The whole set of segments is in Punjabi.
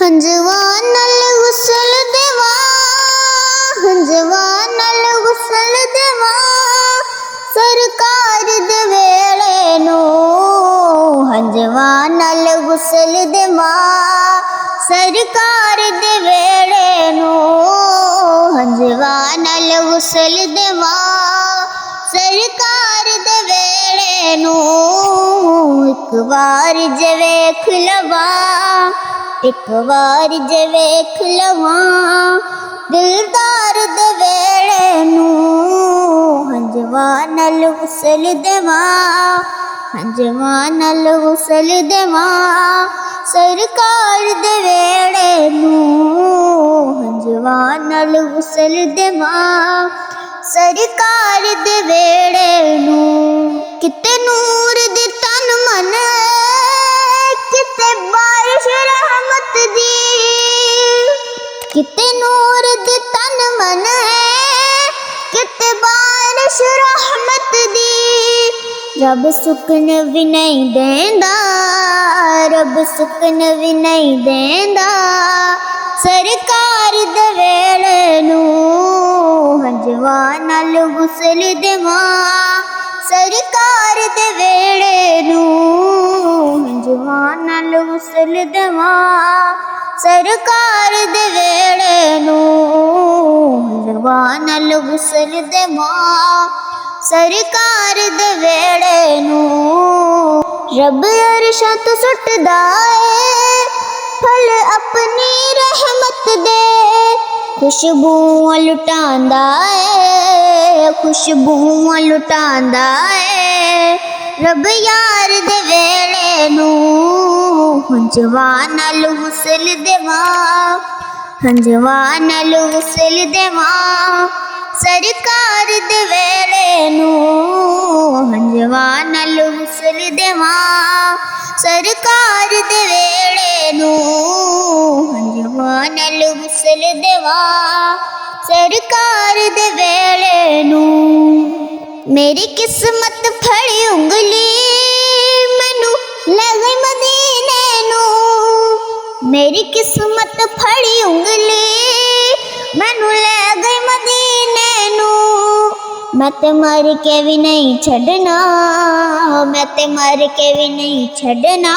ਹੰਝੂਆਂ ਨਾਲ ਗੁਸਲ ਦੇਵਾਂ, ਹੰਝੂਆਂ ਨਾਲ ਗੁਸਲ ਦੇਵਾਂ, ਸਰਕਾਰ ਦੇ ਵੇਲੇ ਨੂੰ। ਹੰਝੂਆਂ ਨਾਲ ਗੁਸਲ ਦੇਵਾਂ, ਸਰਕਾਰ ਦੇ ਵੇਲੇ ਨੂੰ। ਹੰਝੂਆਂ ਨਾਲ ਗੁਸਲ ਦੇਵਾਂ, ਸਰਕਾਰ ਦੇ ਵੇਲੇ ਨੂੰ। ਇੱਕ ਵਾਰ ਜੇ ਵੇਖ ਲਵਾਂ, ਇੱਕ ਵਾਰ ਜੇ ਵੇਖ ਲਵਾਂ, ਦਿਲਦਾਰ ਦੇ ਵੇਲੇ ਨੂੰ। ਹੰਝੂਆਂ ਨਾਲ ਗੁਸਲ ਦੇਵਾਂ, ਹੰਝੂਆਂ ਨਾਲ ਗੁਸਲ ਦੇਵਾਂ, ਸਰਕਾਰ ਦੇ ਵੇਲੇ ਨੂੰ। ਹੰਝੂਆਂ ਨਾਲ ਗੁਸਲ ਦੇਵਾਂ, ਸਰਕਾਰ ਦੇ ਵੇਲੇ ਨੂੰ। ਕਿਤੇ ਨੂਰ ਦੀ ਤਨ ਮਨ, ਕਿਤੇ ਬਾਰਿਸ਼ ਰਹਿਮਤ ਦੀ। ਕਿਤੇ ਨੂਰ ਦੀ ਤਨ ਮਨ, ਕਿਤੇ ਬਾਰਿਸ਼ ਰਹਿਮਤ ਦੀ। ਰੱਬ ਸੁਕਨ ਵੀ ਨਹੀਂ ਦੇਂਦਾ, ਰੱਬ ਸੁਕਨ ਵੀ ਨਹੀਂ ਦੇਂਦਾ, ਸਰਕਾਰ ਦੇ ਵੇਲੇ ਨੂੰ। ਹੰਝੂਆਂ ਨਾਲ ਗੁਸਲ ਦੇਵਾਂ, ਸਰਕਾਰ ਦੇ ਵੇਲੇ ਨੂੰ। ਹੰਝੂਆਂ ਨਾਲ ਗੁਸਲ ਦੇਵਾਂ, ਸਰਕਾਰ ਦੇ ਵੇਲੇ ਨੂੰ। ਹੰਝੂਆਂ ਨਾਲ ਗੁਸਲ ਦੇਵਾਂ, ਸਰਕਾਰ ਦੇ ਵੇਲੇ ਨੂੰ। ਰੱਬ ਅਰਸ਼ਾਂ ਤੋਂ ਸੁੱਟਦਾ ਏ ਫਲ ਆਪਣੀ ਰਹਿਮਤ ਦੇ। ਖੁਸ਼ਬੂਆਂ ਲੁਟਾਉਂਦਾ ਏ, ਖੁਸ਼ਬੂਆਂ ਲੁਟਾਉਂਦਾ ਏ, ਰੱਬ ਯਾਰ ਦੇ ਵੇਲੇ ਨੂੰ। ਹੰਝੂਆਂ ਨਾਲ ਗੁਸਲ ਦੇਵਾਂ, ਹੰਝੂਆਂ ਨਾਲ ਗੁਸਲ ਦੇਵਾਂ, ਸਰਕਾਰ ਦੇ ਵੇਲੇ ਨੂੰ। ਹੰਝੂਆਂ ਨਾਲ ਗੁਸਲ ਦੇਵਾਂ, ਸਰਕਾਰ ਦੇ ਵੇਲੇ ਨੂੰ। ਹੰਝੂਆਂ ਨਾਲ ਗੁਸਲ ਦੇਵਾਂ, ਸਰਕਾਰ ਦੇ ਵੇਲੇ ਨੂੰ। ਮੇਰੀ ਕਿਸਮਤ ਫੜੀ ਉਂਗਲੀ, ਮੈਨੂੰ ਲੈ ਗਈ ਮਦੀਨੇ ਨੂੰ। ਮੇਰੀ ਕਿਸਮਤ ਫੜੀ ਉਂਗਲੀ, ਮੈਨੂੰ ਲੈ ਗਈ ਮਦੀਨੇ ਨੂੰ। ਮੈਂ ਤੇ ਮਰ ਕੇ ਵੀ ਨਹੀਂ ਛੱਡਣਾ, ਮੈਂ ਤੇ ਮਰ ਕੇ ਵੀ ਨਹੀਂ ਛੱਡਣਾ,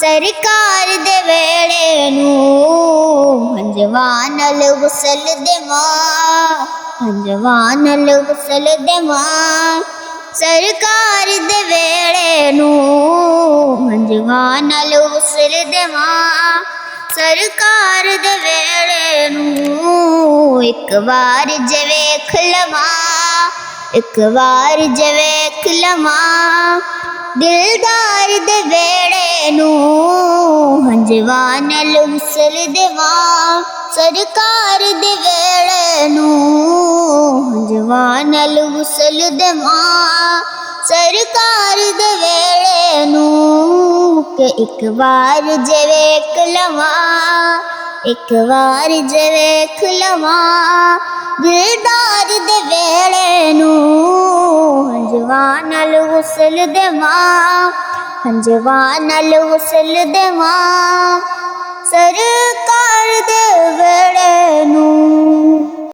ਸਰਕਾਰ ਦੇ ਵੇਲੇ ਨੂੰ। ਹੰਝੂਆਂ ਨਾਲ ਗੁਸਲ ਦੇਵਾਂ, ਹੰਝੂਆਂ ਨਾਲ ਗੁਸਲ ਦੇਵਾਂ, ਸਰਕਾਰ ਦੇ ਵੇਲੇ ਨੂੰ। ਹੰਝੂਆਂ ਨਾਲ ਗੁਸਲ ਦੇਵਾਂ, ਸਰਕਾਰ ਦੇ ਵੇਲੇ ਨੂੰ। ਇੱਕ ਵਾਰ ਜੇ ਵੇਖ ਲਵਾਂ, ਇੱਕ ਵਾਰ ਜੇ ਵੇਖ ਲਵਾਂ, ਦਿਲਦਾਰ ਦੇ ਵੇਲੇ ਨੂੰ। ਹੰਝੂਆਂ ਨਾਲ ਗੁਸਲ ਦੇਵਾਂ, ਸਰਕਾਰ ਦੇ ਵੇਲੇ ਨੂੰ। ਹੰਝੂਆਂ ਨਾਲ ਗੁਸਲ ਦੇਵਾਂ, ਸਰਕਾਰ ਦੇ ਵੇਲੇ ਨੂੰ। ਕਿ ਇੱਕ ਵਾਰ ਜੇ ਵੇਖ ਲਵਾਂ, ਇੱਕ ਵਾਰ ਜੇ ਵੇਖ ਲਵਾਂ, ਦਿਲਦਾਰ ਦੇ ਵੇਲੇ ਨੂੰ। ਹੰਝੂਆਂ ਨਾਲ ਗੁਸਲ ਦੇਵਾਂ, ਹੰਝੂਆਂ ਨਾਲ ਗੁਸਲ ਦੇਵਾਂ, ਸਰਕਾਰ ਦੇ ਵੇਲੇ ਨੂੰ।